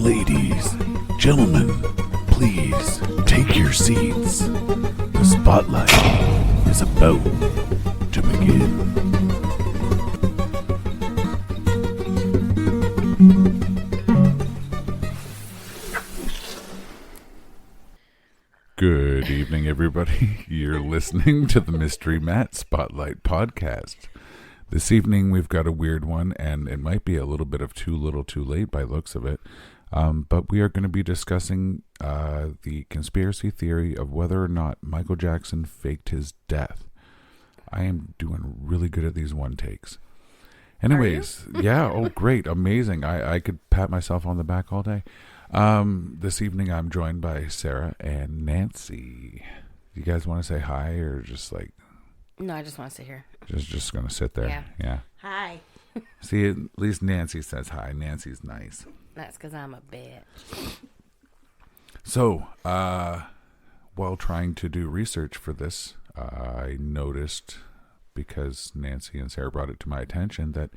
Ladies, gentlemen, please take your seats. The spotlight is about to begin. Good evening, everybody. You're listening to the Mystery Matt Spotlight podcast. This evening we've got a weird one, and it might be a little bit of too little too late by looks of it. But we are going to be discussing the conspiracy theory of whether or not Michael Jackson faked his death. I am doing really good at these one takes. Anyways, yeah, oh great, amazing. I could pat myself on the back all day. This evening I'm joined by Sarah and Nancy. You guys want to say hi or just like... No, I just want to sit here. Just going to sit there. Yeah. Hi. See, at least Nancy says hi. Nancy's nice. That's because I'm a bitch. So, while trying to do research for this, I noticed, because Nancy and Sarah brought it to my attention, that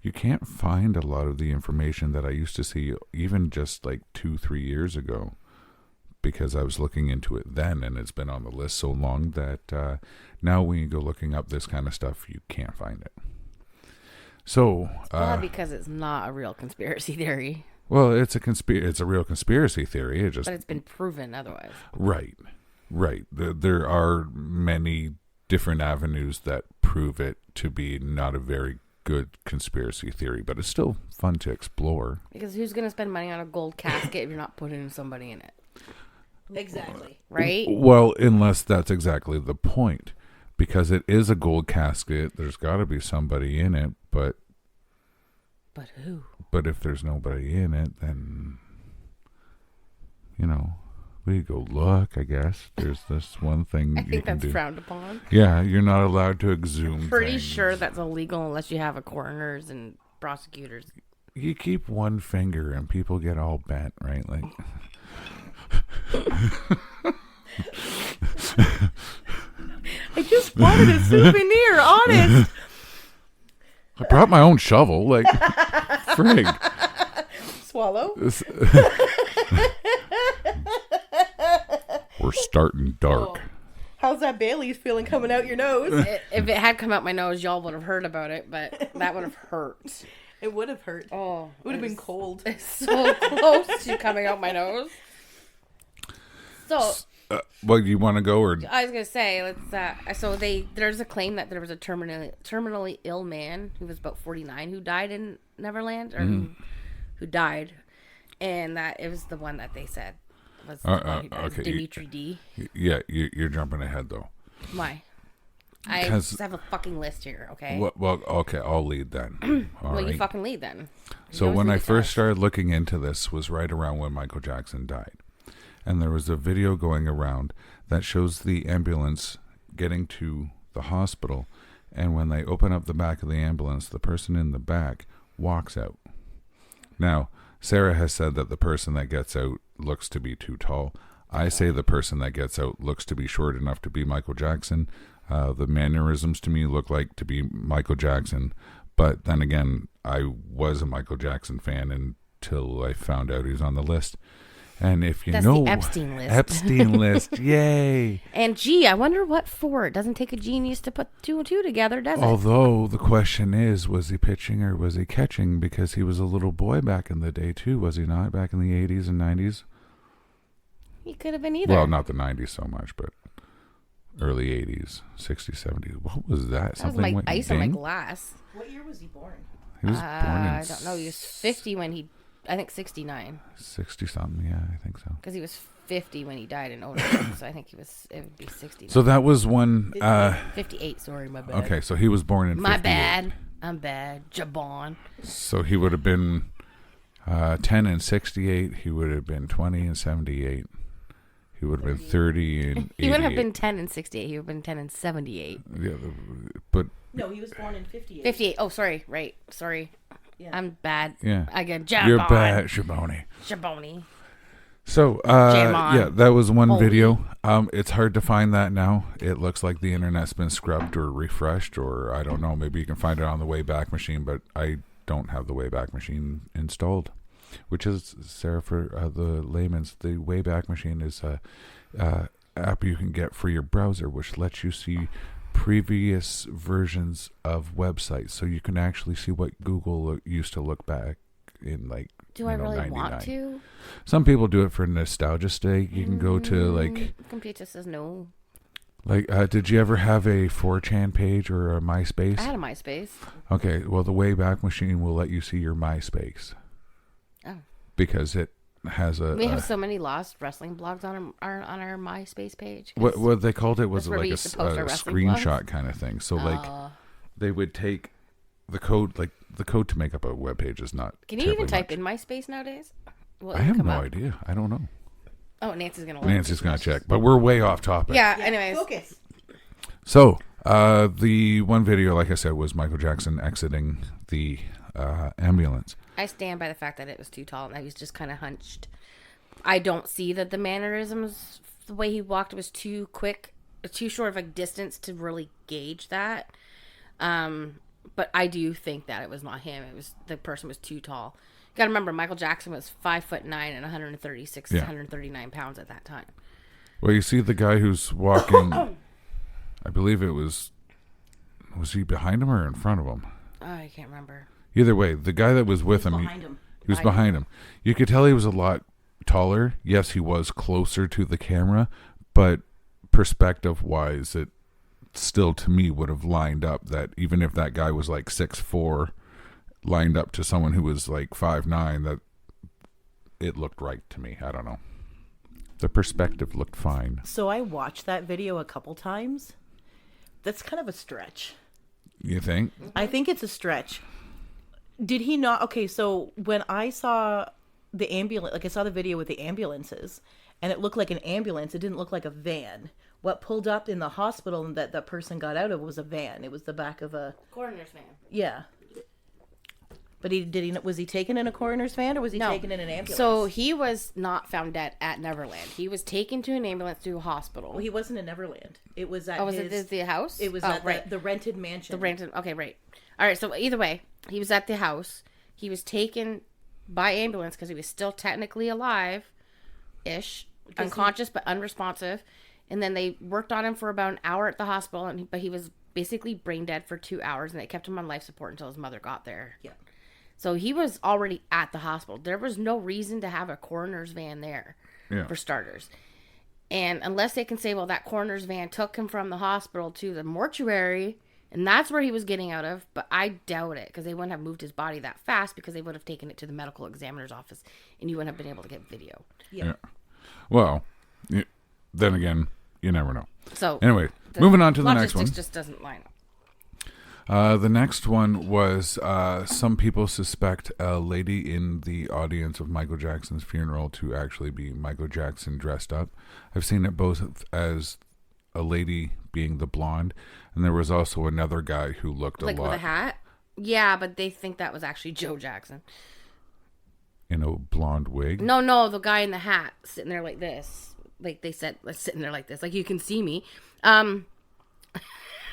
you can't find a lot of the information that I used to see even just like 2-3 years ago, because I was looking into it then, and it's been on the list so long that now when you go looking up this kind of stuff, you can't find it. So, because it's not a real conspiracy theory. Well, it's a real conspiracy theory. But it's been proven otherwise. Right. There are many different avenues that prove it to be not a very good conspiracy theory, but it's still fun to explore. Because who's going to spend money on a gold casket if you're not putting somebody in it? Exactly. Right? Well, unless that's exactly the point. Because it is a gold casket, there's got to be somebody in it, but... But who? But if there's nobody in it, then... You know... We go look, I guess. There's this one thing I you think can that's do. frowned upon. Yeah, you're not allowed to exhume Pretty things. sure that's illegal unless you have a coroners and prosecutors. You keep one finger and people get all bent, right? Like... I just wanted a souvenir, honest. I brought my own shovel, like... Frig. Swallow? We're starting dark. How's that Bailey's feeling coming out your nose? If it had come out my nose, y'all would have heard about it, but that would have hurt. It would have hurt. Oh, It would have been cold. It's so close to coming out my nose. So, Well, you want to go or... I was gonna say, there's a claim that there was a terminally ill man who was about 49 who died in Neverland, or who died, and that it was the one that they said was the one who died, okay. Dimitri D. Yeah, you're jumping ahead, though. Why? I just have a fucking list here, okay? Well, okay, I'll lead then. All well, right. you fucking lead then. So when I first started looking into this was right around when Michael Jackson died. And there was a video going around that shows the ambulance getting to the hospital. And when they open up the back of the ambulance, the person in the back walks out. Now, Sarah has said that the person that gets out looks to be too tall. I say the person that gets out looks to be short enough to be Michael Jackson. The mannerisms to me look like to be Michael Jackson. But then again, I was a Michael Jackson fan until I found out he was on the list. And if you That's know... the Epstein list. Epstein list, yay! And gee, I wonder what for. It doesn't take a genius to put two and two together, does it? Although the question is, was he pitching or was he catching? Because he was a little boy back in the day too, was he not? Back in the 80s and 90s? He could have been either. Well, not the 90s so much, but early 80s, 60s, 70s. What was that? That was Something my went ice ding? on my glass. What year was he born? He was born in I don't know. He was 50 when he... I think 69. 60-something, yeah, I think so. Because he was 50 when he died in overdose, so I think it would be 69. So that was one... 58, sorry, my bad. okay, so he was born in My 58. bad. I'm bad. Jabon. So he would have been 10 in 68. He would have been 20 in 78. He would have been 30 in 88. He wouldn't have been 10 in 68. He would have been 10 in 78. Yeah, but... No, he was born in 58. 58. Oh, sorry. Right. Sorry. Yeah. I'm bad. Yeah. Again, Jabon. You're bad, Shaboni. Jaboni. So, Jamon. yeah, that was one Holy. video. It's hard to find that now. It looks like the internet's been scrubbed or refreshed, or I don't know. Maybe you can find it on the Wayback Machine, but I don't have the Wayback Machine installed. which is, Sarah, for the layman's, the Wayback Machine is a app you can get for your browser, which lets you see previous versions of websites, so you can actually see what Google used to look back in, like, Do I really 99. want to? Some people do it for nostalgia sake. You can go to like Computer says no. like did you ever have a 4chan page or a MySpace? I had a MySpace. Okay, well, the Wayback Machine will let you see your MySpace. Oh. Because it has a... We have so many lost wrestling blogs on our MySpace page. What they called it was that's where like we a, used to post a our wrestling screenshot blogs. kind of thing. So like they would take the code, like the code to make up a web page is not Can you even terribly type much. in MySpace nowadays? Will I it have come no up? idea. I don't know. Oh, Nancy's gonna. look. Nancy's going to check. But we're way off topic. Yeah. Yeah, Anyways, focus. So, the one video, like I said, was Michael Jackson exiting the ambulance. I stand by the fact that it was too tall and that he was just kind of hunched. I don't see that the mannerisms, the way he walked, was too quick, too short of a distance to really gauge that. But I do think that it was not him. It was the person was too tall. You got to remember, Michael Jackson was 5'9" and 136, 139 pounds at that time. Well, you see the guy who's walking, I believe it was he behind him or in front of him? Oh, I can't remember. Either way, the guy that was with him, Behind him. he was behind him. You could tell he was a lot taller. Yes, he was closer to the camera, but perspective-wise, it still, to me, would have lined up that even if that guy was like 6'4", lined up to someone who was like 5'9", that it looked right to me. I don't know. The perspective looked fine. So I watched that video a couple times. That's kind of a stretch. You think? I think it's a stretch. Did he not? Okay, so when I saw the ambulance, like I saw the video with the ambulances, and it looked like an ambulance. It didn't look like a van. What pulled up in the hospital and that person got out of was a van. It was the back of a... Coroner's van. Yeah. But was he taken in a coroner's van or was he No. taken in an ambulance? So he was not found dead at Neverland. He was taken to an ambulance to a hospital. Well, he wasn't in Neverland. It was at was his... it the house? It was oh, at right. the rented mansion. The Brandon. Okay, right. All right. So either way, he was at the house. He was taken by ambulance because he was still technically alive-ish, unconscious but unresponsive. And then they worked on him for about an hour at the hospital, but he was basically brain dead for 2 hours, and they kept him on life support until his mother got there. Yeah. So he was already at the hospital. There was no reason to have a coroner's van there, for starters. And unless they can say, well, that coroner's van took him from the hospital to the mortuary, and that's where he was getting out of, but I doubt it, because they wouldn't have moved his body that fast, because they would have taken it to the medical examiner's office, and you wouldn't have been able to get video. Yeah. Well, then again, you never know. So Anyway, moving on to the next one. logistics just doesn't line up. The next one was some people suspect a lady in the audience of Michael Jackson's funeral to actually be Michael Jackson dressed up. I've seen it both as a lady being the blonde, and there was also another guy who looked Like a lot with a hat? Yeah, but they think that was actually Joe Jackson. in a blonde wig. No, the guy in the hat sitting there like this. Like they said, sitting there like this. Like you can see me.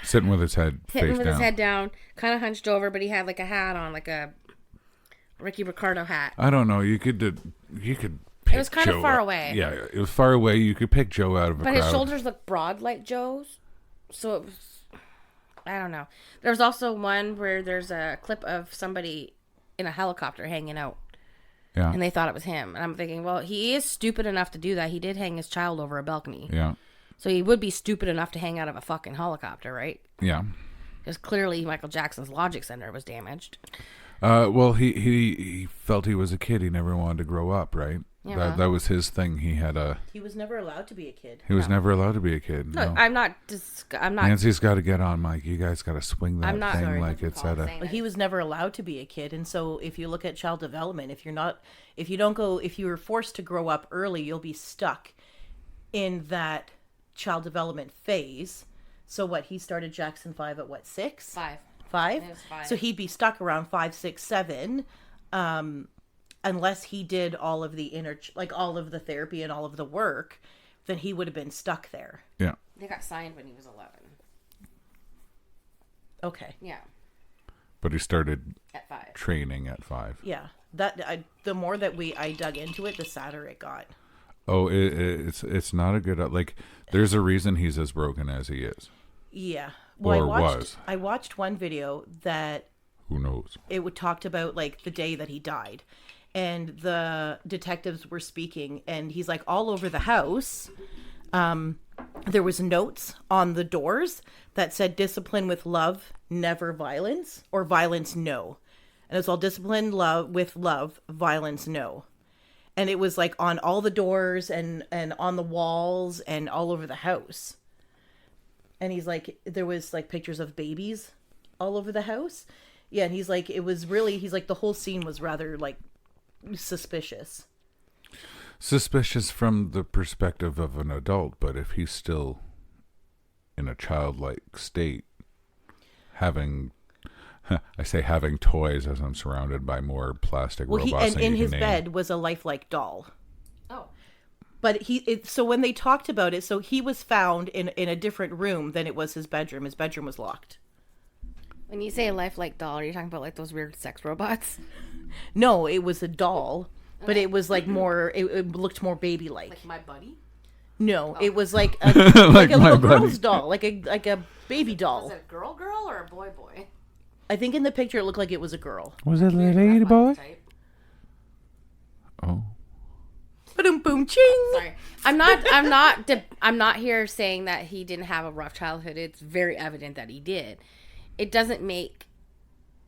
Sitting with his head Hitting face with down. his head down, kind of hunched over, but he had like a hat on, like a Ricky Ricardo hat. I don't know. You could pick It was kind of Joe far out- away. Yeah, it was far away. You could pick Joe out of a But crowd. his shoulders looked broad like Joe's. So it was, I don't know. There's also one where there's a clip of somebody in a helicopter hanging out. Yeah. And they thought it was him. And I'm thinking, well, he is stupid enough to do that. He did hang his child over a balcony. Yeah. So he would be stupid enough to hang out of a fucking helicopter, right? Yeah. Because clearly Michael Jackson's logic center was damaged. Well, he felt he was a kid. He never wanted to grow up, right? Yeah. That was his thing. He had a. He was never allowed to be a kid. He was never allowed to be a kid. No, No. I'm not. Nancy's got to get on, Mike. You guys got to swing that I'm not thing sorry. like it's at a. But he was never allowed to be a kid, and so if you look at child development, if you were forced to grow up early, you'll be stuck in that child development phase. So what? He started Jackson 5 at what, 6? 5. 5? It was 5. So he'd be stuck around 5, 6, 7, unless he did all of the all of the therapy and all of the work, then he would have been stuck there. Yeah. They got signed when he was 11. Okay. Yeah. But he started at 5. training at 5. Yeah. The more that I dug into it, the sadder it got. Oh, it's not a good, like, there's a reason he's as broken as he is. Yeah. Or was. I watched one video that Who knows? talked about like the day that he died, and the detectives were speaking, and he's like, all over the house there was notes on the doors that said discipline with love, never violence, or violence no. And it's all discipline with love, violence no. And it was like on all the doors and on the walls and all over the house. And he's like, there was like pictures of babies all over the house. Yeah, and he's like, he's like, the whole scene was rather like suspicious. Suspicious from the perspective of an adult, but if he's still in a childlike state, having toys as I'm surrounded by more plastic robots. And in his bed was a lifelike doll. Oh. But so when they talked about it, so he was found in a different room than it was his bedroom. His bedroom was locked. When you say a lifelike doll, are you talking about like those weird sex robots? No, it was a doll, but it was like more. It looked more baby-like. Like My Buddy? No, it was like a like a little girl's doll, like a baby doll. Was it a girl or a boy? I think in the picture it looked like it was a girl. Was it a lady boy? Oh. Boom, boom, ching. Sorry, I'm not here saying that he didn't have a rough childhood. It's very evident that he did. It doesn't make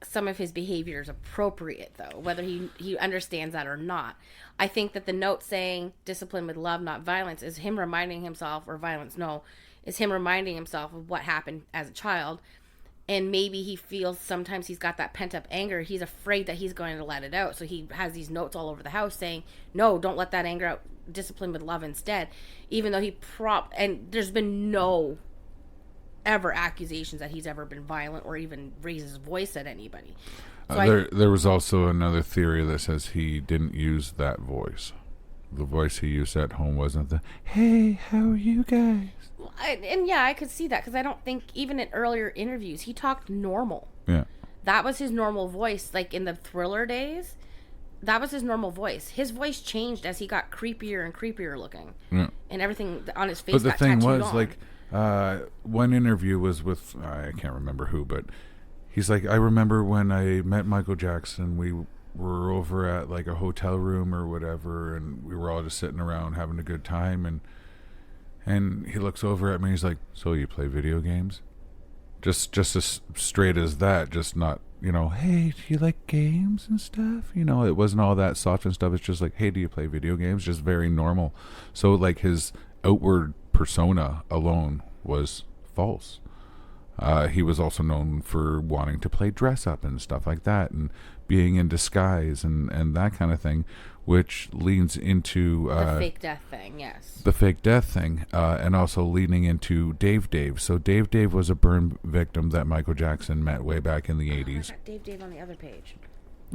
some of his behaviors appropriate, though, whether he understands that or not. I think that the note saying discipline with love, not violence, is him reminding himself, or violence, no, is him reminding himself of what happened as a child. And maybe he feels sometimes he's got that pent up anger. He's afraid that he's going to let it out. So he has these notes all over the house saying, no, don't let that anger out. Discipline with love instead. Even though and there's been no ever accusations that he's ever been violent or even raised his voice at anybody. So there was also another theory that says he didn't use that voice. The voice he used at home wasn't the, hey, how are you guys? I could see that because I don't think even in earlier interviews he talked normal. Yeah. That was his normal voice. Like in the Thriller days, that was his normal voice. His voice changed as he got creepier and creepier looking. Yeah. And everything on his face But the got thing tattooed was, on. like, one interview was with, I can't remember who, but he's like, I remember when I met Michael Jackson, we were over at like a hotel room or whatever, and we were all just sitting around having a good time, and he looks over at me, he's like, so you play video games? Just as straight as that, just not, hey, do you like games and stuff? It wasn't all that soft and stuff. It's just like, hey, do you play video games? Just very normal. So like his outward persona alone was false. He was also known for wanting to play dress up and stuff like that, and being in disguise and that kind of thing, which leans into the fake death thing, yes. The fake death thing, and also leaning into Dave. So Dave was a burn victim that Michael Jackson met way back in the 80s. Dave on the other page.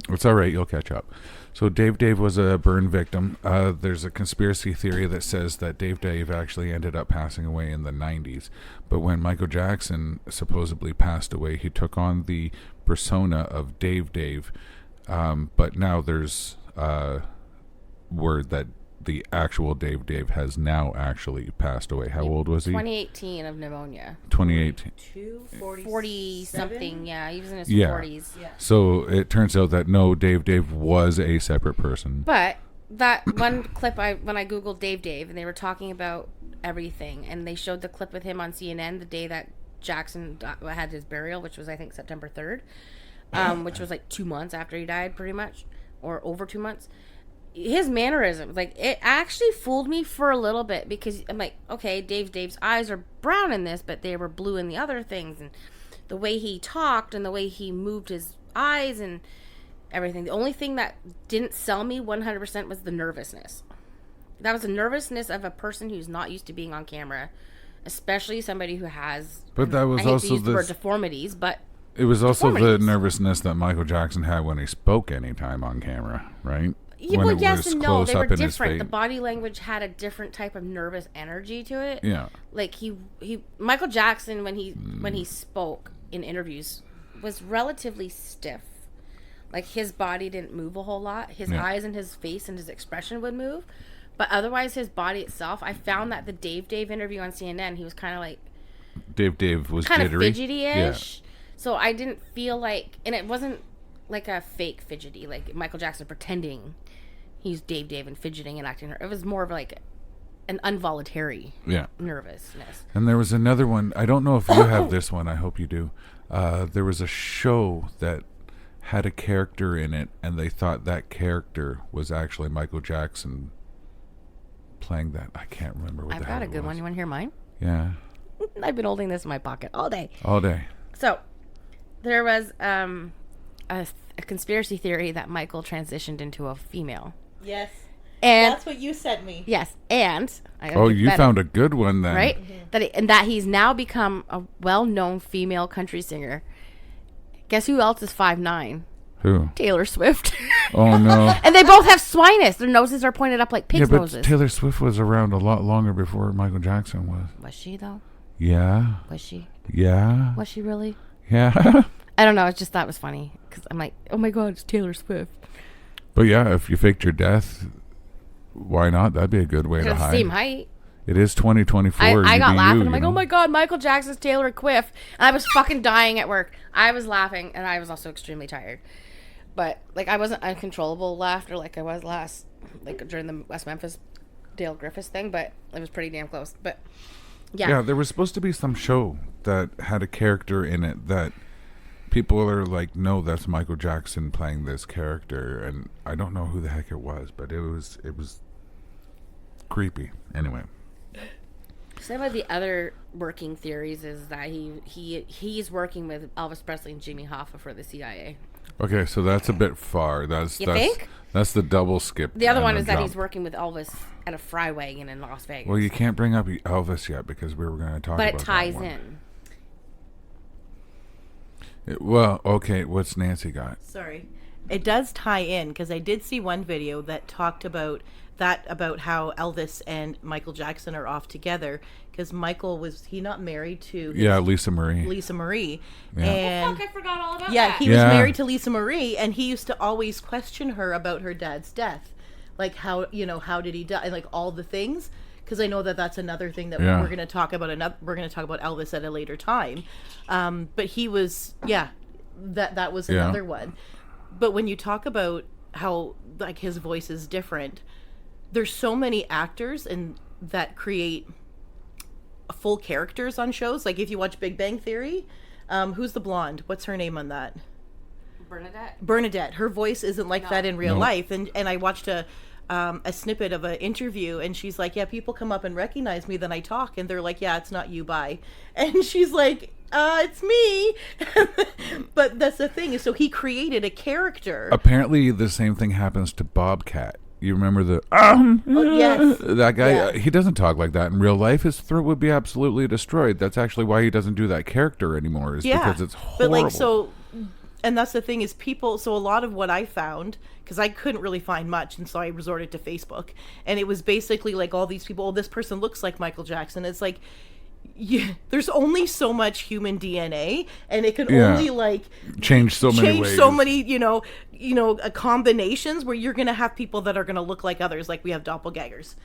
It's all right, you'll catch up. So Dave was a burn victim. There's a conspiracy theory that says that Dave actually ended up passing away in the 90s. But when Michael Jackson supposedly passed away, he took on the persona of Dave. But now there's word that the actual Dave has now actually passed away. How old was he? 2018 of pneumonia. 2018. 40 something, yeah. He was in his 40s. Yeah. So it turns out that no, Dave was a separate person. But that one clip, when I Googled Dave, and they were talking about everything, and they showed the clip with him on CNN the day that Jackson had his burial, which was, I think, September 3rd, which was like 2 months after he died, pretty much, or over 2 months. His mannerisms, like, it actually fooled me for a little bit, because I'm like, okay, Dave's eyes are brown in this, but they were blue in the other things, and the way he talked and the way he moved his eyes and everything. The only thing that didn't sell me 100% was the nervousness. That was the nervousness of a person who's not used to being on camera, especially somebody who has. But that was also the word deformities, but it was also the nervousness that Michael Jackson had when he spoke anytime on camera, right? Yeah, well, yes and no. They were different. The body language had a different type of nervous energy to it. Yeah. Like Michael Jackson, when he spoke in interviews, was relatively stiff. Like, his body didn't move a whole lot. His eyes and his face and his expression would move. But otherwise, his body itself, I found that the Dave interview on CNN, he was kind of like... Dave was kind jittery. of fidgety-ish. Yeah. So I didn't feel like... And it wasn't like a fake fidgety, like Michael Jackson pretending he's Dave and fidgeting and acting. It was more of like an involuntary nervousness. And there was another one. I don't know if you have this one. I hope you do. There was a show that had a character in it, and they thought that character was actually Michael Jackson playing that. I can't remember what I've got a good one. You want to hear mine? Yeah. I've been holding this in my pocket all day. All day. So, there was a conspiracy theory that Michael transitioned into a female. Yes. And that's what you sent me. Yes, and you found a good one then, right? Mm-hmm. That he's now become a well-known female country singer. Guess who else is 5'9"? Who? Taylor Swift. Oh no! And they both have swinus. Their noses are pointed up like pigs' but noses. Taylor Swift was around a lot longer before Michael Jackson was. Was she though? Yeah. Was she? Yeah. Was she really? Yeah. I don't know. It's just that was funny because I'm like, oh my god, it's Taylor Swift. But yeah, if you faked your death, why not? That'd be a good way to hide. Same height. It is 2024. I got laughing. I'm like, oh my god, Michael Jackson's Taylor Swift. And I was fucking dying at work. I was laughing, and I was also extremely tired. But like, I wasn't uncontrollable laughter like I was during the West Memphis Dale Griffiths thing. But it was pretty damn close. But yeah, there was supposed to be some show that had a character in it that people are like, no, that's Michael Jackson playing this character, and I don't know who the heck it was, but it was creepy. Anyway. Some of the other working theories is that he's working with Elvis Presley and Jimmy Hoffa for the CIA. Okay, so that's a bit far. Think? That's the double skip. The other one is that he's working with Elvis at a fry wagon in Las Vegas. Well, you can't bring up Elvis yet because we were going to talk about that. But it ties in. Well, okay, what's Nancy got? Sorry. It does tie in because I did see one video that talked about how Elvis and Michael Jackson are off together because Michael was not married to Lisa Marie. Yeah. And I forgot all about that. Yeah, he was married to Lisa Marie, and he used to always question her about her dad's death, like how did he die, and like all the things. Because I know that's another thing that we're going to talk about. We're going to talk about Elvis at a later time, but he was that was another one. But when you talk about how like his voice is different, there's so many actors and that create full characters on shows. Like if you watch Big Bang Theory, who's the blonde? What's her name on that? Bernadette. Her voice isn't like that in real life. And I watched a snippet of an interview, and she's like, yeah, people come up and recognize me, then I talk, and they're like, yeah, it's not you, bye. And she's like, it's me. But that's the thing, is so he created a character. Apparently the same thing happens to Bobcat. You remember yes. That guy, he doesn't talk like that in real life. His throat would be absolutely destroyed. That's actually why he doesn't do that character anymore, is because it's horrible. But and that's the thing is so a lot of what I found, because I couldn't really find much, and so I resorted to Facebook, and it was basically like all these people, this person looks like Michael Jackson. It's like, there's only so much human DNA, and it can only like change so many combinations where you're gonna have people that are gonna look like others, like we have doppelgangers,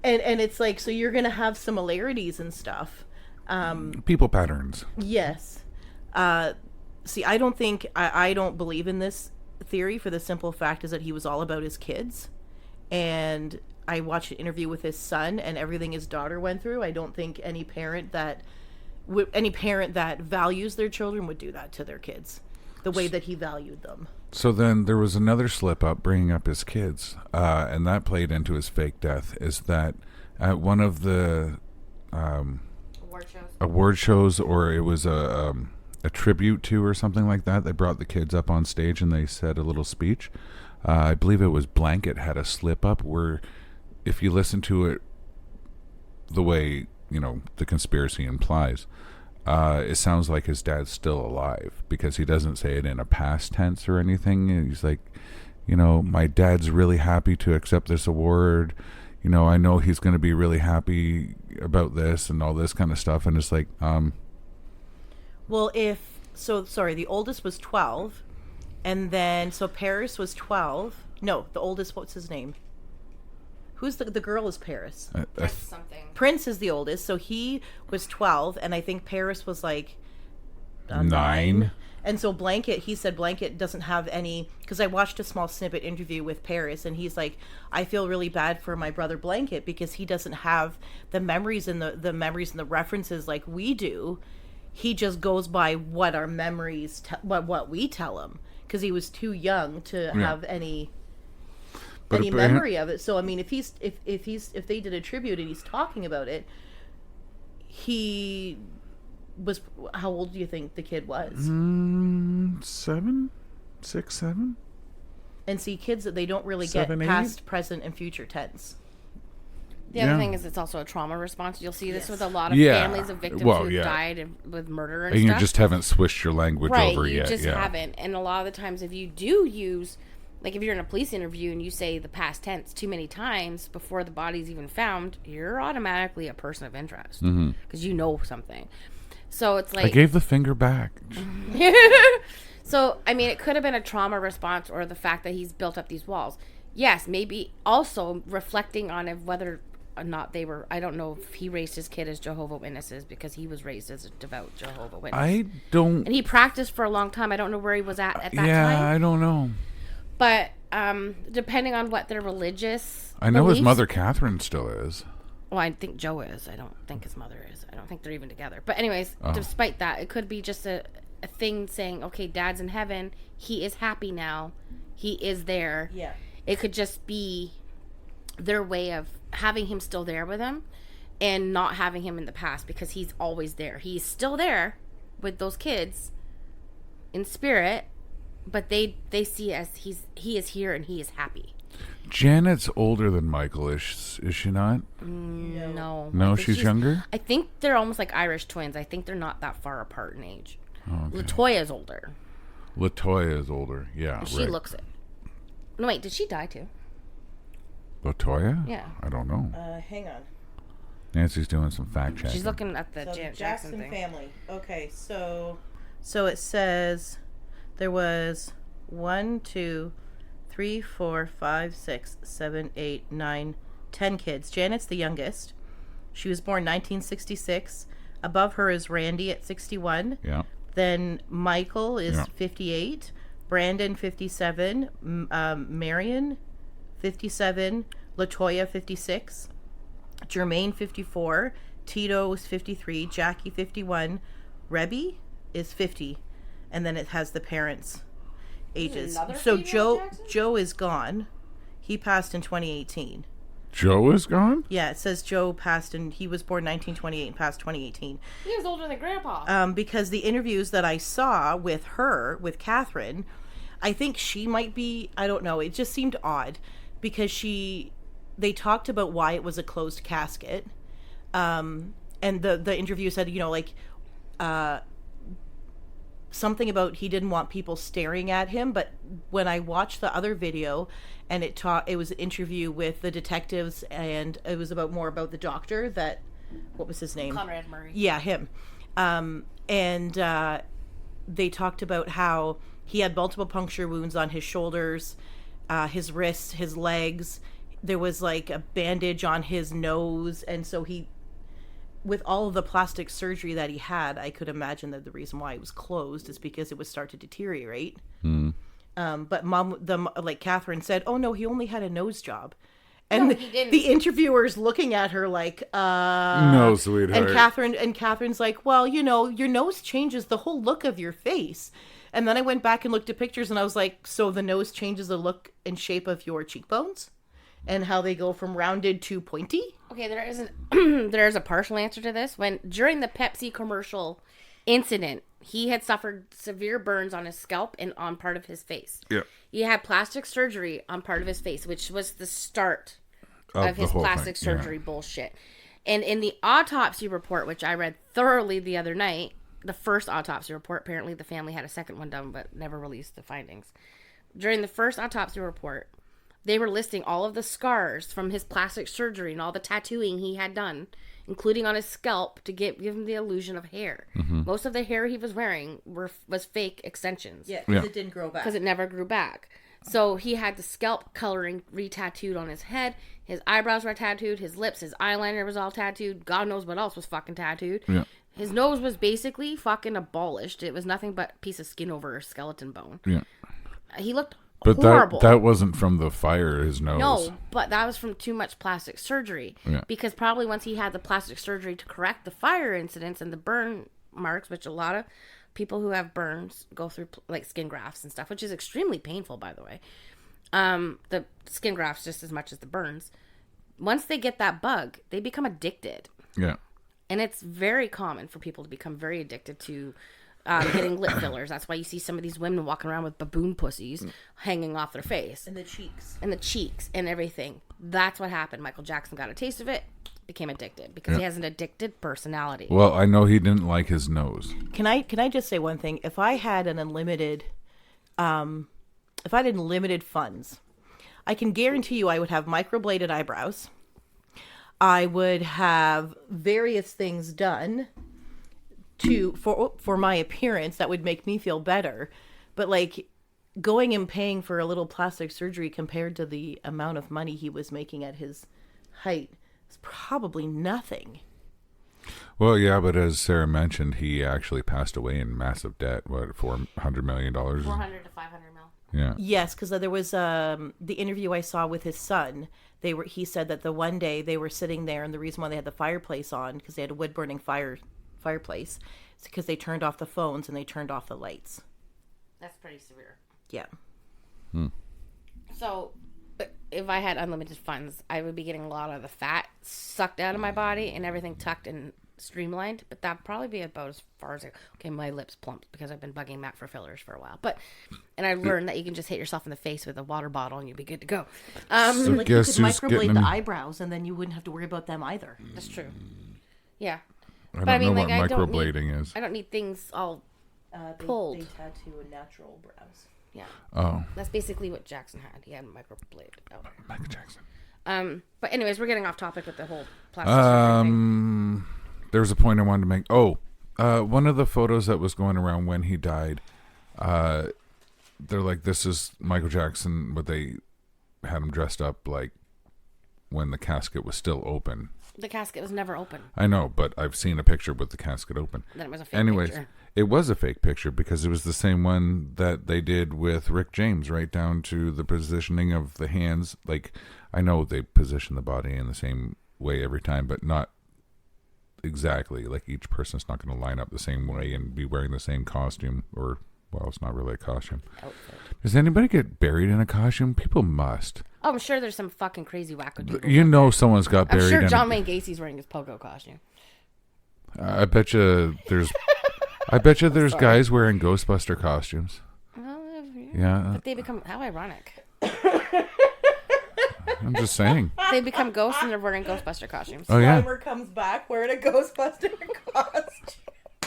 and it's like, so you're gonna have similarities and stuff. People patterns. Yes. See, I don't believe in this theory for the simple fact is that he was all about his kids, and I watched an interview with his son and everything his daughter went through. I don't think any parent that values their children would do that to their kids the way that he valued them. So then there was another slip up bringing up his kids, and that played into his fake death, is that at one of the award shows, or it was a tribute to or something like that, they brought the kids up on stage and they said a little speech. I believe it was Blanket had a slip up where, if you listen to it the way the conspiracy implies, it sounds like his dad's still alive, because he doesn't say it in a past tense or anything. He's like, my dad's really happy to accept this award, I know he's going to be really happy about this and all this kind of stuff. And it's like, well, the oldest was 12, and then so Paris was 12. No, the oldest. What's his name? Who's the girl is Paris. That's something. Prince is the oldest, so he was 12, and I think Paris was like 9. And so he said Blanket doesn't have any, because I watched a small snippet interview with Paris, and he's like, I feel really bad for my brother Blanket because he doesn't have the memories and the memories and the references like we do. He just goes by what our memories, what we tell him, because he was too young to have any memory of it. So I mean, if they did a tribute and he's talking about it, he was, how old do you think the kid was? 7, 6, 7. And see, kids that they don't really 7, get 8? past, present, and future tense. The other thing is it's also a trauma response. You'll see this with a lot of Yeah. families of victims Well, who've yeah. died with murder and And you stuff. just haven't switched your language right, over you yet. just yeah. haven't. And a lot of the times if you do use, like if you're in a police interview and you say the past tense too many times before the body's even found, you're automatically a person of interest because you know something. So it's like... I gave the finger back. So, I mean, it could have been a trauma response or the fact that he's built up these walls. Yes, maybe also reflecting on whether or not they were... I don't know if he raised his kid as Jehovah's Witnesses because he was raised as a devout Jehovah's Witness. I don't... And he practiced for a long time. I don't know where he was at that time. Yeah, I don't know. But depending on what their religious I know his beliefs- mother Catherine still is. Well, I think Joe is. I don't think his mother is. I don't think they're even together. But anyways, despite that, it could be just a thing saying, okay, Dad's in heaven. He is happy now. He is there. Yeah. It could just be their way of having him still there with him and not having him in the past because he's always there. He's still there with those kids in spirit, but they see as he is here and he is happy. Janet's older than Michael, is she not? No. No, I think she's younger? I think they're almost like Irish twins. I think they're not that far apart in age. Okay. Latoya's older. Latoya is older. Yeah, She right. looks it. No, wait, did she die too? Latoya? Yeah. I don't know. Hang on. Nancy's doing some fact checking. She's looking at the So Janet the Jackson Jackson thing. family. Okay, so it says there was 1, 2, 3, 4, 5, 6, 7, 8, 9, 10 kids. Janet's the youngest. She was born 1966. Above her is Randy at 61. Yeah. Then Michael is Yeah. 58. Brandon 57. Marion 57. Latoya 56. Jermaine 54. Tito is 53. Jackie 51. Rebby is 50. And then it has the parents' ages. another So female Jackson? Joe is gone. He passed in 2018. Joe is gone? Yeah, it says Joe passed and he was born 1928 and passed 2018. He was older than Grandpa. Because the interviews that I saw with her, with Catherine, I think she might be, I don't know, it just seemed odd because they talked about why it was a closed casket. And the interview said, something about he didn't want people staring at him, but when I watched the other video and it was an interview with the detectives and it was more about the doctor what was his name? Conrad Murray. Yeah, him. They talked about how he had multiple puncture wounds on his shoulders, his wrists, his legs. There was like a bandage on his nose, and so with all of the plastic surgery that he had, I could imagine that the reason why it was closed is because it would start to deteriorate. But Catherine said, "Oh no, he only had a nose job," and No, he didn't. the interviewer's looking at her like, No, sweetheart. And Catherine's like, "Well, your nose changes the whole look of your face." And then I went back and looked at pictures, and I was like, "So the nose changes the look and shape of your cheekbones, and how they go from rounded to pointy?" Okay, there's a partial answer to this. During the Pepsi commercial incident, he had suffered severe burns on his scalp and on part of his face. Yeah. He had plastic surgery on part of his face, which was the start of the his whole plastic thing, yeah. surgery bullshit. And in the autopsy report, which I read thoroughly the other night, the first autopsy report, apparently the family had a second one done but never released the findings. During the first autopsy report, they were listing all of the scars from his plastic surgery and all the tattooing he had done including on his scalp, to give him the illusion of hair. Most of the hair he was wearing was fake extensions. Yeah, Yeah. because it didn't grow back. Because it never grew back. So he had the scalp coloring re-tattooed on his head. His eyebrows were tattooed. His lips, his eyeliner was all tattooed. God knows what else was fucking tattooed. Yeah. His nose was basically fucking abolished. It was nothing but a piece of skin over a skeleton bone. Yeah. He looked But horrible. that wasn't from the fire, his nose. No, but that was from too much plastic surgery. Yeah. Because probably once he had the plastic surgery to correct the fire incidents and the burn marks, which a lot of people who have burns go through, like skin grafts and stuff, which is extremely painful, by the way. The skin grafts just as much as the burns. Once they get that bug, they become addicted. Yeah. And it's very common for people to become very addicted to getting lip fillers. That's why you see some of these women walking around with baboon pussies hanging off their face. And the cheeks. And the cheeks and everything. That's what happened. Michael Jackson got a taste of it, became addicted because he has an addicted personality. Well, I know he didn't like his nose. Can I just say one thing? If I had unlimited funds, I can guarantee you I would have microbladed eyebrows. I would have various things done for my appearance that would make me feel better. But like going and paying for a little plastic surgery compared to the amount of money he was making at his height is probably nothing. Well, yeah, but as Sarah mentioned, he actually passed away in massive debt. What, $400 million? 400 to 500 mil. Yeah. Yes, because there was the interview I saw with his son. He said that the one day they were sitting there, and the reason why they had the fireplace on, because they had a wood burning fireplace, is because they turned off the phones and they turned off the lights. That's pretty severe. Yeah. So, if I had unlimited funds, I would be getting a lot of the fat sucked out of my body and everything tucked and streamlined. But that'd probably be about as far as my lips plumped because I've been bugging Matt for fillers for a while. And I learned that you can just hit yourself in the face with a water bottle and you'll be good to go. So Like guess you who's could getting microblade the him? eyebrows, and then you wouldn't have to worry about them either. That's true. Yeah. I don't But I mean, know like, what I don't microblading is. I don't need things all pulled. They tattoo a natural brows. Yeah. Oh, That's basically what Jackson had. He had a microblade. Michael Jackson. But anyways, we're getting off topic with the whole plastic surgery thing. There was a point I wanted to make. Oh, one of the photos that was going around when he died, they're like, this is Michael Jackson, but they had him dressed up like when the casket was still open. The casket was never open. I know, but I've seen a picture with the casket open. Then it was a fake Anyways, picture. it was a fake picture because it was the same one that they did with Rick James, right down to the positioning of the hands. Like, I know they position the body in the same way every time, but not exactly. Like, each person's not going to line up the same way and be wearing the same costume, or, well, it's not really a costume. Outfit. Does anybody get buried in a costume? People must. Oh, I'm sure there's some fucking crazy wackadoodle. You know someone's got I'm buried sure in John Wayne Gacy's wearing his pogo costume. I bet you there's there's guys wearing Ghostbuster costumes. Well, Yeah, but they become, how ironic. I'm just saying. They become ghosts and they're wearing Ghostbuster costumes. Oh yeah, Slimer comes back wearing a Ghostbuster costume.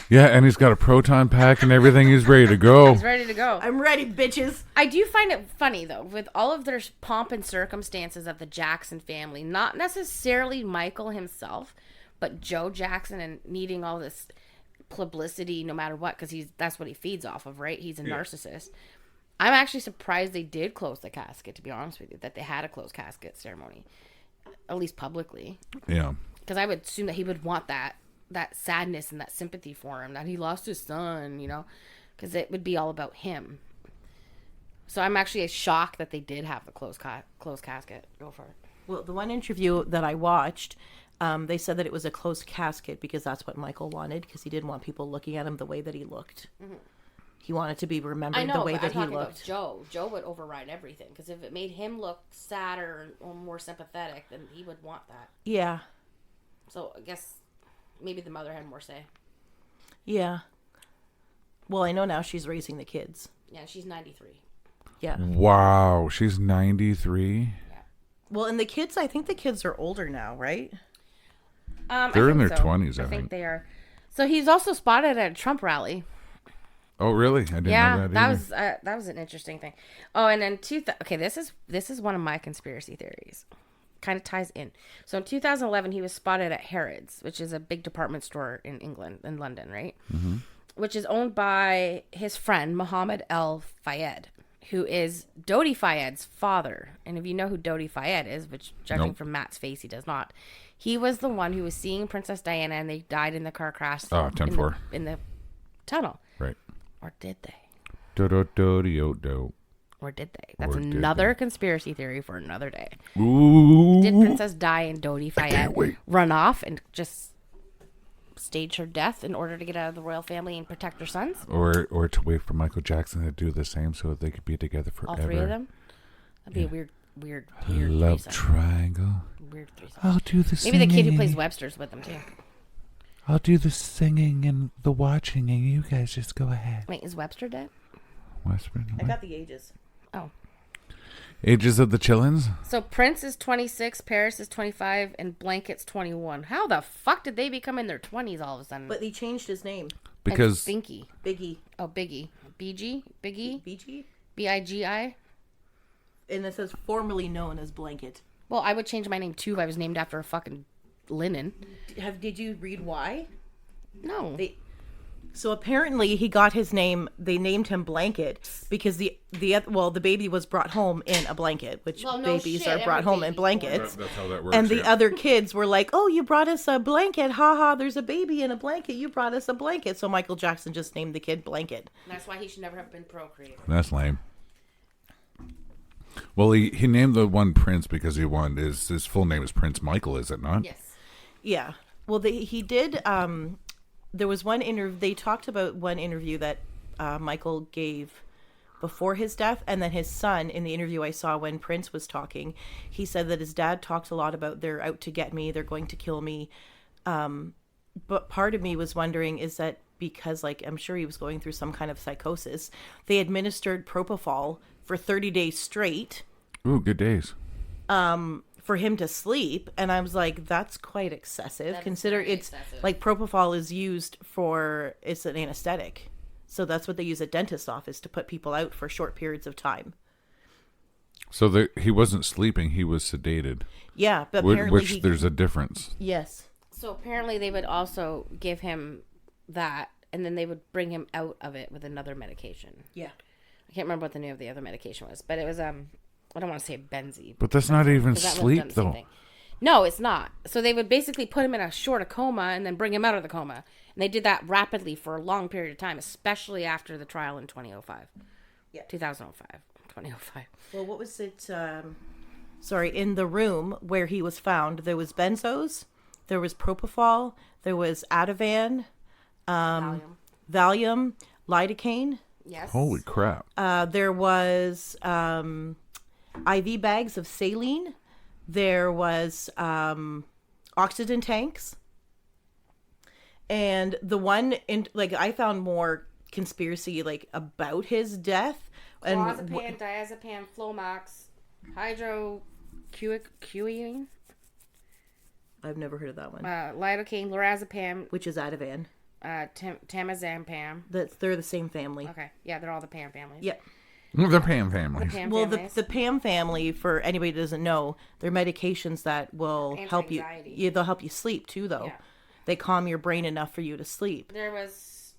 yeah, and he's got a proton pack and everything. He's ready to go. He's ready to go. I'm ready, bitches. I do find it funny, though, with all of their pomp and circumstances of the Jackson family, not necessarily Michael himself, but Joe Jackson, and needing all this publicity no matter what, because that's what he feeds off of, right? He's a narcissist. I'm actually surprised they did close the casket, to be honest with you, that they had a closed casket ceremony, at least publicly. Yeah, Because I would assume that he would want that sadness and that sympathy for him, that he lost his son, you know, because it would be all about him. So I'm actually shocked that they did have the closed casket. Go for it. Well, the one interview that I watched, they said that it was a closed casket because that's what Michael wanted, because he didn't want people looking at him the way that he looked. Mm-hmm. He wanted to be remembered the way that he looked. Joe. Joe would override everything, because if it made him look sadder or more sympathetic, then he would want that. Yeah. So I guess maybe the mother had more say. Yeah. Well, I know now she's raising the kids. Yeah, she's 93. Yeah. wow, she's 93. Well, and the kids, I think the kids are older now, right? They're in their 20s, I I think think. they are. So he's also spotted at a Trump rally. Oh, really? I didn't know that either. that was an interesting thing. Oh, and then okay, this is one of my conspiracy theories. kind of ties in. So in 2011, he was spotted at Harrods, which is a big department store in England, in London, right? Mm-hmm. Which is owned by his friend, Mohammed El Fayed, who is Dodi Fayed's father. And if you know who Dodi Fayed is, which judging Nope. from Matt's face, he does not. He was the one who was seeing Princess Diana and they died in the car crash in the tunnel. Right. Or did they? Do-do-do-do-do. Or did they? That's Or did another conspiracy theory for another day. Ooh. Did Princess Di and Dodi can't wait. Fayed run off and just stage her death in order to get out of the royal family and protect her sons? Or to wait for Michael Jackson to do the same so that they could be together forever. All three of them? That'd be a weird Love threesome. triangle. Weird threesome. I'll do the Maybe singing. the kid who plays Webster's with them too. I'll do the singing and the watching, and you guys just go ahead. Wait, is Webster dead? Western. I got the ages. Oh. Ages of the Chillins? So Prince is 26, Paris is 25, and Blanket's 21. How the fuck did they become in their 20s all of a sudden? But he changed his name. Because And Binky. Biggie. Oh, Biggie. BG? Biggie? BG? B-I-G-I? And it says formerly known as Blanket. Well, I would change my name too if I was named after a fucking linen. Did you read why? No. So apparently he got his name. They named him Blanket because the baby was brought home in a blanket, which Well, no babies shit, are brought every home in baby's blankets. that's how that works. And the other kids were like, "Oh, you brought us a blanket! Ha ha! There's a baby in a blanket. You brought us a blanket." So Michael Jackson just named the kid Blanket. That's why he should never have been procreated. That's lame. Well, he named the one Prince because he wanted his full name is Prince Michael, is it not? Yes. Yeah. Well, he did. There was one interview. They talked about one interview that Michael gave before his death, and then his son in the interview I saw when Prince was talking. He said that his dad talked a lot about they're out to get me, they're going to kill me. But part of me was wondering, is that because, like, I'm sure he was going through some kind of psychosis, they administered propofol for 30 days straight Ooh, good days. for him to sleep, and I was like, that's quite excessive. That is Consider very it's excessive. like propofol is used for, it's an anesthetic, so that's what they use at dentist's office to put people out for short periods of time. So he wasn't sleeping; he was sedated. Yeah, but apparently Which there's a difference. yes, So apparently they would also give him that, and then they would bring him out of it with another medication. yeah. I can't remember what the name of the other medication was, but it was I don't want to say Benzie, But that's not even 'cause that would've done sleep, the same though. thing. No, it's not. So they would basically put him in a short coma and then bring him out of the coma, and they did that rapidly for a long period of time, especially after the trial in 2005. Yeah. 2005. 2005. Well, what was it? Sorry, in the room where he was found, there was benzos, there was propofol, there was Ativan, Valium, lidocaine. Yes. Holy crap! There was IV bags of saline. There was oxygen tanks. And the one in I found more conspiracy about his death. Clozapam, diazepam, Flomax, hydroquinone, I've never heard of that one. lidocaine, lorazepam, Which is Ativan. tamazampam. They're the same family. Okay, yeah, they're all the Pam families. Yeah. The Pam family. Pam Well, families. the Pam family, for anybody who doesn't know, they're medications that will help you. Anti-anxiety. Yeah, they'll help you sleep too, though. Yeah. They calm your brain enough for you to sleep. There was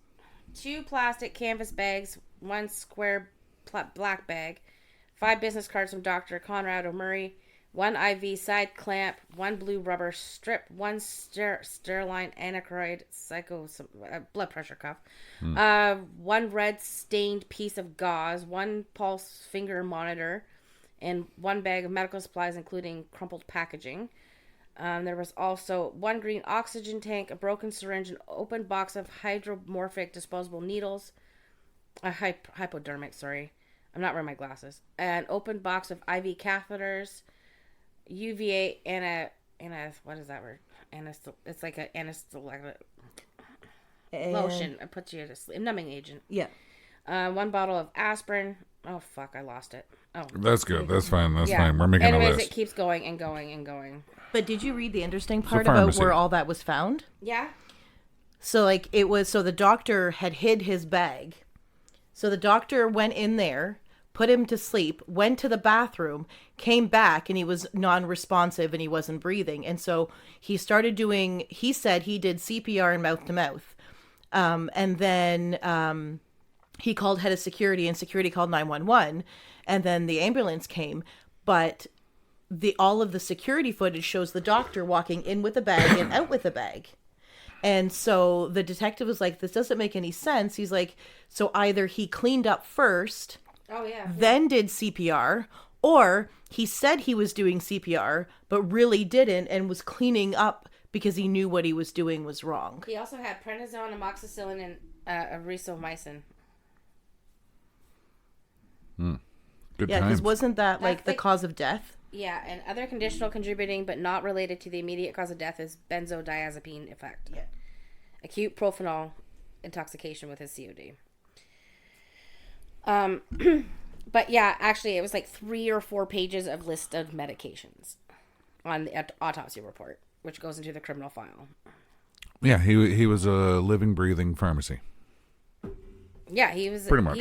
2 plastic canvas bags, 1 square black bag, 5 business cards from Dr. Conrad O'Murray, 1 IV side clamp, 1 blue rubber strip, 1 sterile anechoid blood pressure cuff, 1 red stained piece of gauze, 1 pulse finger monitor, and 1 bag of medical supplies, including crumpled packaging. There was also 1 green oxygen tank, a broken syringe, an open box of hydromorphic disposable needles, hypodermic, sorry. I'm not wearing my glasses. An open box of IV catheters, UVA what is that word? It's like an anesthetic lotion. It puts you to sleep. Numbing agent. Yeah. 1 bottle of aspirin. Oh, fuck, I lost it. Oh. That's good. That's fine. That's Yeah. fine. We're making Anyways, a list. it keeps going and going and going. But did you read the interesting part about pharmacy. where all that was found? Yeah? So the doctor had hid his bag. So the doctor went in there, put him to sleep, went to the bathroom, came back, and he was non-responsive and he wasn't breathing. And so he started doing, he said he did CPR and mouth to mouth. And then he called head of security, and security called 911, and then the ambulance came. But all of the security footage shows the doctor walking in with a bag and out with a bag. And so the detective was like, this doesn't make any sense. He's like, so either he cleaned up first, then did CPR, or he said he was doing CPR, but really didn't and was cleaning up because he knew what he was doing was wrong. He also had prednisone, amoxicillin, and erythromycin. Good Yeah, because times. wasn't that like the like- cause of death? Yeah, and other conditional contributing but not related to the immediate cause of death is benzodiazepine effect. Yeah. Acute propanol intoxication with his COD. But yeah, actually, it was like 3 or 4 pages of list of medications on the autopsy report, which goes into the criminal file. Yeah, he was a living, breathing pharmacy. Yeah, he was Pretty much.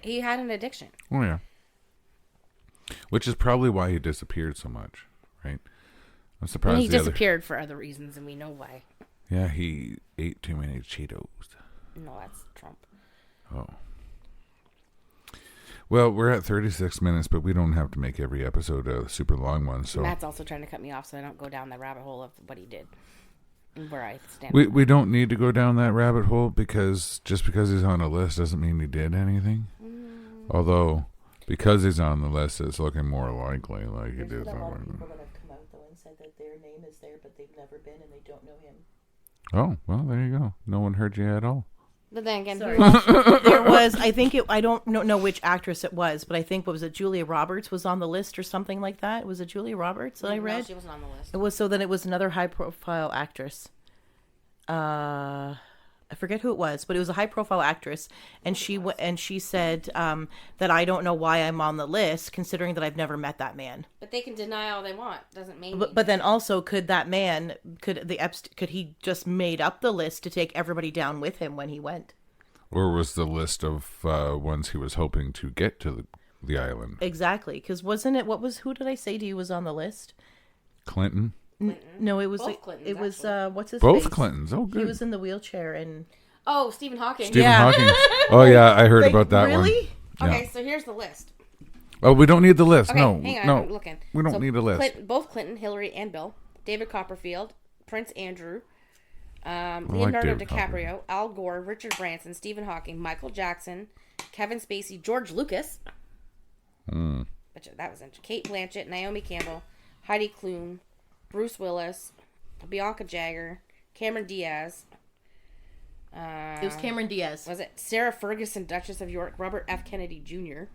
He had an addiction. Oh yeah. Which is probably why he disappeared so much, right? I'm And surprised he the other. disappeared for other reasons, and we know why. Yeah, he ate too many Cheetos. No, that's Trump. Oh. Well, we're at 36 minutes, but we don't have to make every episode a super long one. So Matt's also trying to cut me off so I don't go down the rabbit hole of what he did. And where I stand. we don't need to go down that rabbit hole because just because he's on a list doesn't mean he did anything. Although, because he's on the list, it's looking more likely like he did something. that have come out though and said that their name is there, but they've never been and they don't know him. Oh, well, there you go. No one heard you at all. But then again, Sorry. There was, I think I don't know which actress it was, but I think, what was it, Julia Roberts was on the list or something like that? Was it Julia Roberts that I read? No, she wasn't on the list. It was, so then it was another high profile actress. I forget who it was, but it was a high profile actress, and she said that I don't know why I'm on the list, considering that I've never met that man. But they can deny all they want. Doesn't mean. But then also, could that man, could he just made up the list to take everybody down with him when he went? Or was the list of ones he was hoping to get to the island? Exactly, because wasn't it? Who did I say to you was on the list? Clinton? No, it was Both Clintons, it was what's his Both face? Clintons. Oh, good. He was in the wheelchair and Oh, Stephen Hawking. Stephen Yeah. Hawking. Oh, yeah, I heard Like, about that one. really? Yeah. Okay, so here's the list. Oh, we don't need the list. Okay, no, hang on, no. I'm looking. We don't need a list. Both Clinton, Hillary, and Bill, David Copperfield, Prince Andrew, like Leonardo David DiCaprio, Al Gore, Richard Branson, Stephen Hawking, Michael Jackson, Kevin Spacey, George Lucas. Which that was interesting. Kate Blanchett, Naomi Campbell, Heidi Klum, Bruce Willis, Bianca Jagger, Cameron Diaz. it was Cameron Diaz. Was it Sarah Ferguson, Duchess of York, Robert F. Kennedy Jr.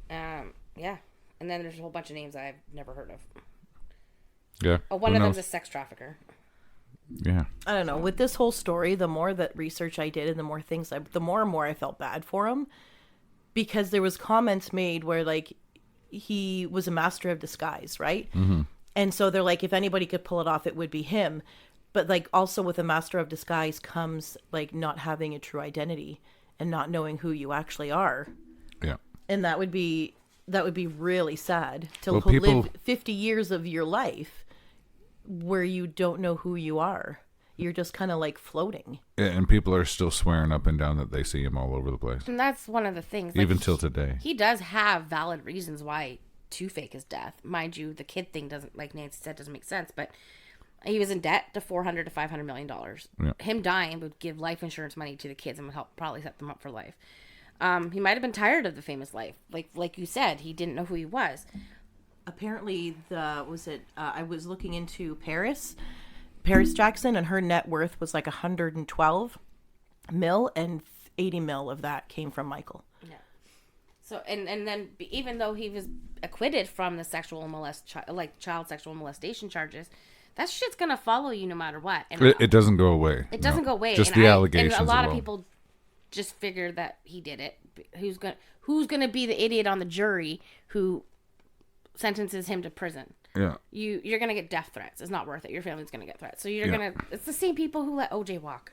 Yeah, and then there's a whole bunch of names I've never heard of. Yeah. Oh, one Who of knows? them's a sex trafficker. Yeah. I don't know. With this whole story, the more that research I did and the more the more and more I felt bad for him, because there was comments made where like he was a master of disguise, right? Mm-hmm. And so they're like, if anybody could pull it off, it would be him. But like also with a master of disguise comes like not having a true identity and not knowing who you actually are. Yeah. And that would be really sad to Well, people- live 50 years of your life where you don't know who you are. You're just kind of like floating. Yeah, and people are still swearing up and down that they see him all over the place, And that's one of the things. Like, even till today. he does have valid reasons why to fake his death. Mind you, the kid thing doesn't, like Nancy said, doesn't make sense. But he was in debt to $400 to $500 million. Yeah. Him dying would give life insurance money to the kids and would help probably set them up for life. He might have been tired of the famous life, like you said. He didn't know who he was. Apparently, I was looking into Paris Jackson, and her net worth was like 112 mil, and 80 mil of that came from Michael. Yeah. So and then even though he was acquitted from the child sexual molestation charges, that shit's gonna follow you no matter what. And It doesn't go away. it doesn't No. go away. Just and the allegations. And a lot of alone. people just figure that he did it. Who's gonna be the idiot on the jury who sentences him to prison? Yeah. You're gonna get death threats. It's not worth it. Your family's gonna get threats. So Yeah. it's the same people who let OJ walk.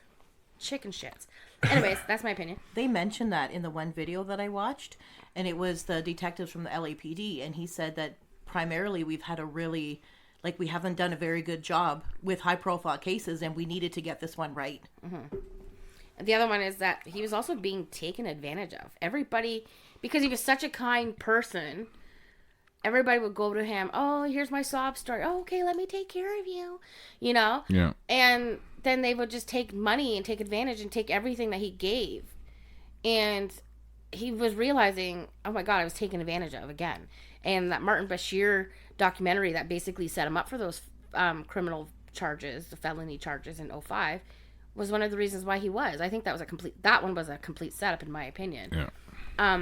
chicken shits. Anyways, that's my opinion. They mentioned that in the one video that I watched, and it was the detectives from the LAPD, and he said that primarily we've had a really, like, we haven't done a very good job with high-profile cases, and we needed to get this one right. The other one is that he was also being taken advantage of. Everybody, because he was such a kind person, everybody would go to him, oh, here's my sob story. Oh, okay, let me take care of you. You know? Yeah. And then they would just take money and take advantage and take everything that he gave. And he was realizing, oh my God, I was taken advantage of again. And that Martin Bashir documentary that basically set him up for those criminal charges, the felony charges in 2005, was one of the reasons why he was. I think that one was a complete setup, in my opinion. Yeah.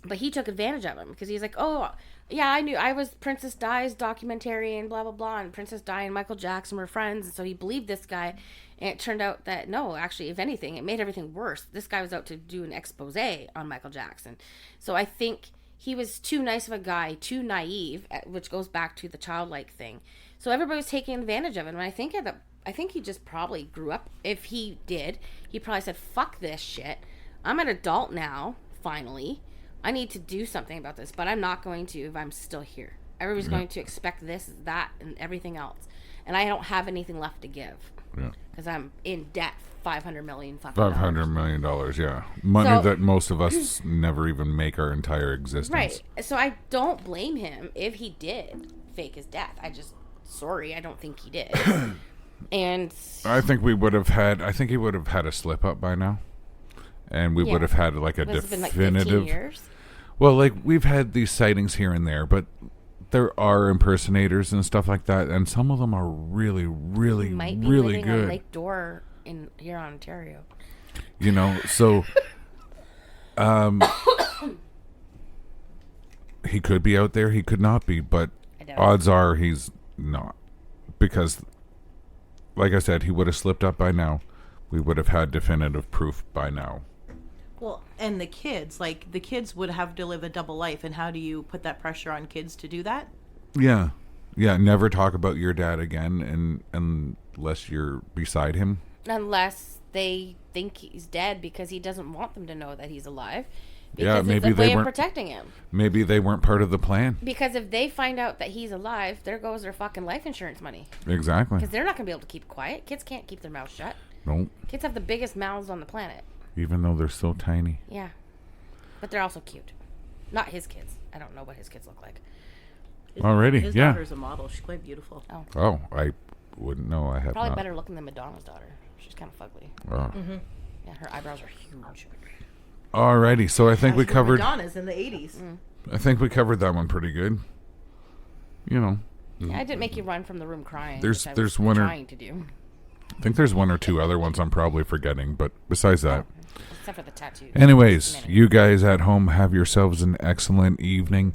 But he took advantage of him because he's like, oh, yeah, I knew I was Princess Di's documentary and blah, blah, blah. And Princess Di and Michael Jackson were friends. And so he believed this guy. And it turned out that, no, actually, if anything, it made everything worse. This guy was out to do an expose on Michael Jackson. So I think he was too nice of a guy, too naive, which goes back to the childlike thing. So everybody was taking advantage of him. And I think he just probably grew up. If he did, he probably said, fuck this shit. I'm an adult now, finally. I need to do something about this, but I'm not going to if I'm still here. Everybody's going to expect this, that, and everything else. And I don't have anything left to give. Yeah. Because I'm in debt $500 million fucking $500 million, yeah. Money So- that most of us never even make our entire existence. Right. So I don't blame him if he did fake his death. I don't think he did. And I think he would have had a slip up by now. And we Yeah. would have had like a it's been like 15 definitive. years. Well, like we've had these sightings here and there, but there are impersonators and stuff like that, and some of them are really, really, Might be really living good. on Lake Dore in here in Ontario. You know, so he could be out there, he could not be, but I doubt it. odds are he's not. Because like I said, he would have slipped up by now. We would have had definitive proof by now. Well, and the kids would have to live a double life, and how do you put that pressure on kids to do that? Yeah. Yeah, never talk about your dad again unless you're beside him. Unless they think he's dead because he doesn't want them to know that he's alive. Yeah, Because maybe it's a they way of weren't- protecting him. Maybe they weren't part of the plan. Because if they find out that he's alive, there goes their fucking life insurance money. Exactly. Because they're not going to be able to keep quiet. Kids can't keep their mouths shut. Nope. Kids have the biggest mouths on the planet. Even though they're so tiny. Yeah. But they're also cute. Not his kids. I don't know what his kids look like. Alrighty, His yeah. daughter's a model. She's quite beautiful. Oh, I wouldn't know. I have Probably not. better looking than Madonna's daughter. She's kind of fugly. Oh. Yeah, her eyebrows are huge. Alrighty, so I think we covered. Madonna's in the 80s. I think we covered that one pretty good. You know, Yeah, I didn't make you run from the room crying. There's- which I there's was one or- trying to do. I think there's one or two other ones I'm probably forgetting, but besides that. Except for the tattoos. Anyways, you guys at home have yourselves an excellent evening,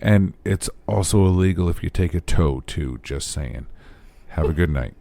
and it's also illegal if you take a tow too, just saying. Have a good night.